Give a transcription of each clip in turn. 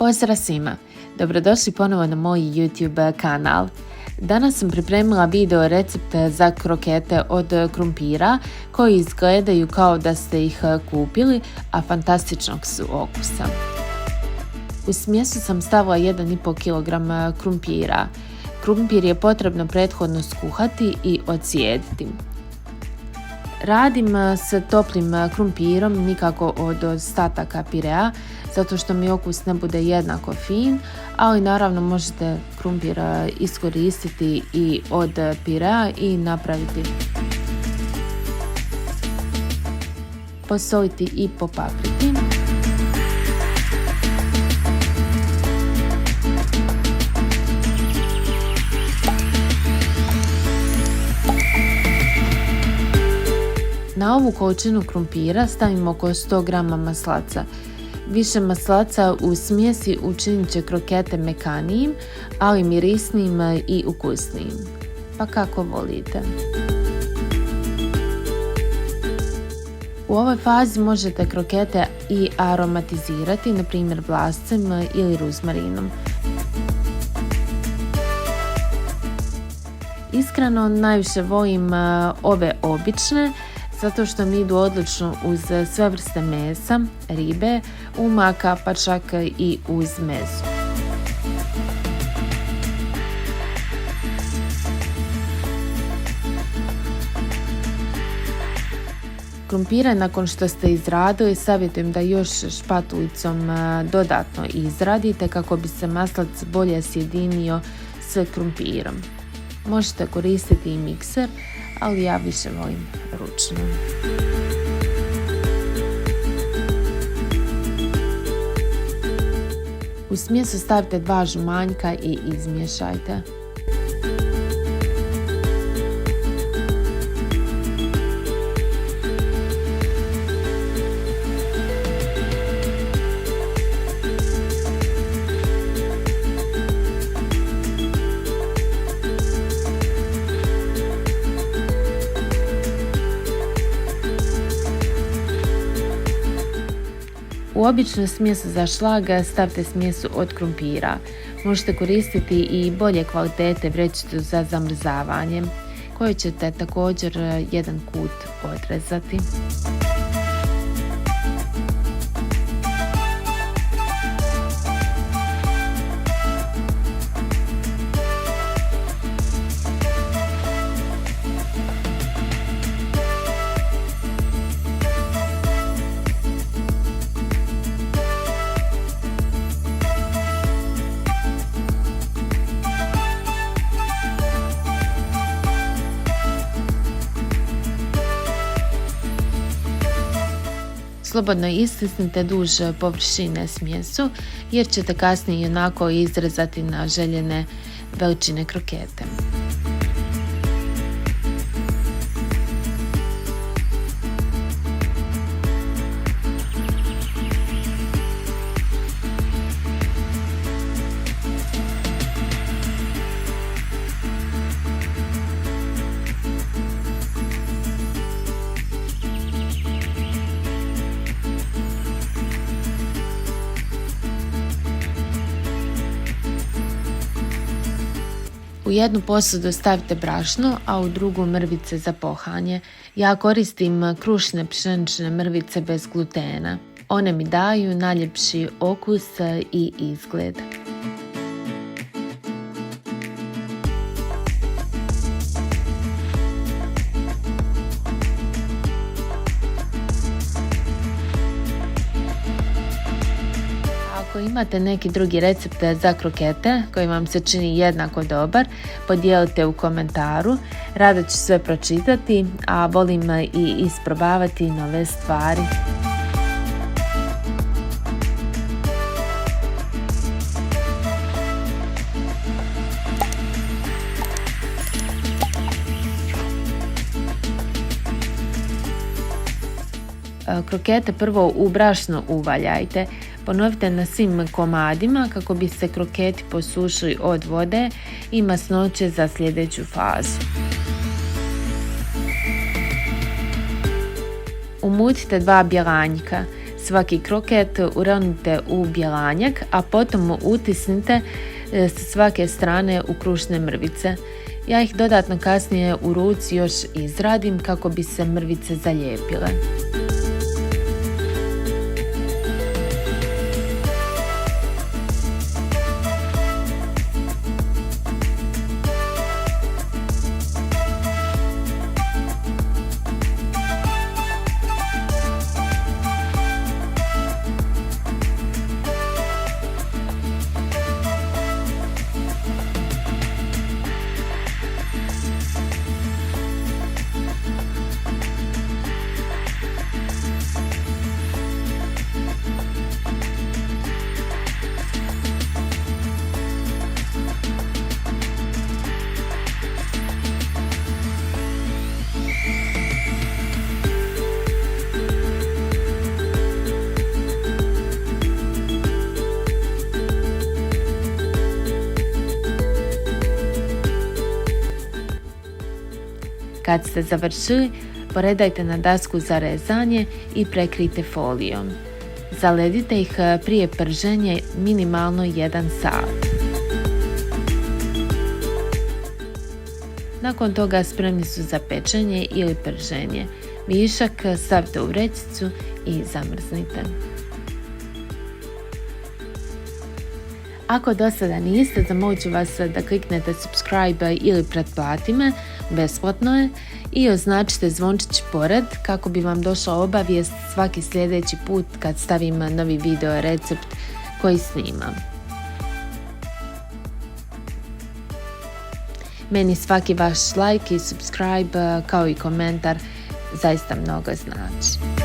Pozdrav svima! Dobrodošli ponovo na moj YouTube kanal. Danas sam pripremila video recept za krokete od krumpira koji izgledaju kao da ste ih kupili, a fantastičnog su okusa. U smjesu sam stavila 1,5 kg krumpira. Krumpir je potrebno prethodno skuhati i ocijediti. Radim s toplim krumpirom, nikako od ostataka pirea, zato što mi okus ne bude jednako fin, ali naravno možete krumpir iskoristiti i od pirea i napraviti. Posoliti i popapriti. Na ovu količinu krumpira stavimo oko 100 g maslaca. Više maslaca u smjesi učinit će krokete mekanijim, ali mirisnijim i ukusnijim. Pa kako volite. U ovoj fazi možete krokete i aromatizirati, na primjer vlašcem ili ruzmarinom. Iskreno najviše volim ove obične, zato što mi idu odlično uz sve vrste mesa, ribe, umaka, pa čak i uz meso. Krumpire nakon što ste izradili, savjetujem da još špatulicom dodatno izradite kako bi se maslac bolje sjedinio s krumpirom. Možete koristiti i mikser, ali ja više volim ručno. U smjesu stavite 2 žumanjka i izmiješajte. U običnu smjesu za šlag stavite smjesu od krumpira. Možete koristiti i bolje kvalitete vrećicu za zamrzavanje, koju ćete također jedan kut odrezati. Slobodno istisnite duž površine smjesu jer ćete kasnije onako izrezati na željene veličine krokete. U jednu posudu stavite brašno, a u drugu mrvice za pohanje. Ja koristim krušne pšenične mrvice bez glutena. One mi daju najljepši okus i izgled. Ako imate neki drugi recept za krokete koji vam se čini jednako dobar, podijelite u komentaru. Rado ću sve pročitati, a volim i isprobavati nove stvari. Krokete prvo u brašno uvaljajte. Ponovite na svim komadima kako bi se kroketi posušili od vode i masnoće za sljedeću fazu. Umutite 2 bjelanjka. Svaki kroket uronite u bjelanjak, a potom utisnite sa svake strane u krušne mrvice. Ja ih dodatno kasnije u ruci još izradim kako bi se mrvice zalijepile. Kad ste završili, poredajte na dasku za rezanje i prekrijte folijom. Zaledite ih prije prženja minimalno 1 sat. Nakon toga spremni su za pečenje ili prženje. Višak stavite u vrećicu i zamrznite. Ako do sada niste, zamolit ću vas da kliknete subscribe ili pretplati me, besplatno je, i označite zvončić pored kako bi vam došla obavijest svaki sljedeći put kad stavim novi video recept koji snimam. Meni svaki vaš like i subscribe kao i komentar zaista mnogo znači.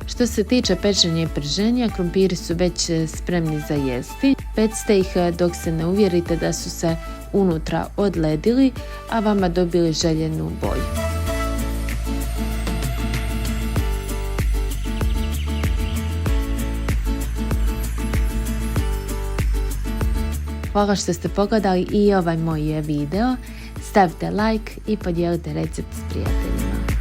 Što se tiče pečenja i prženja, krumpiri su već spremni za jesti. Pecite ih dok se ne uvjerite da su se unutra odledili, a vama dobili željenu boju. Hvala što ste pogledali i ovaj moj video. Stavite like i podijelite recept s prijateljima.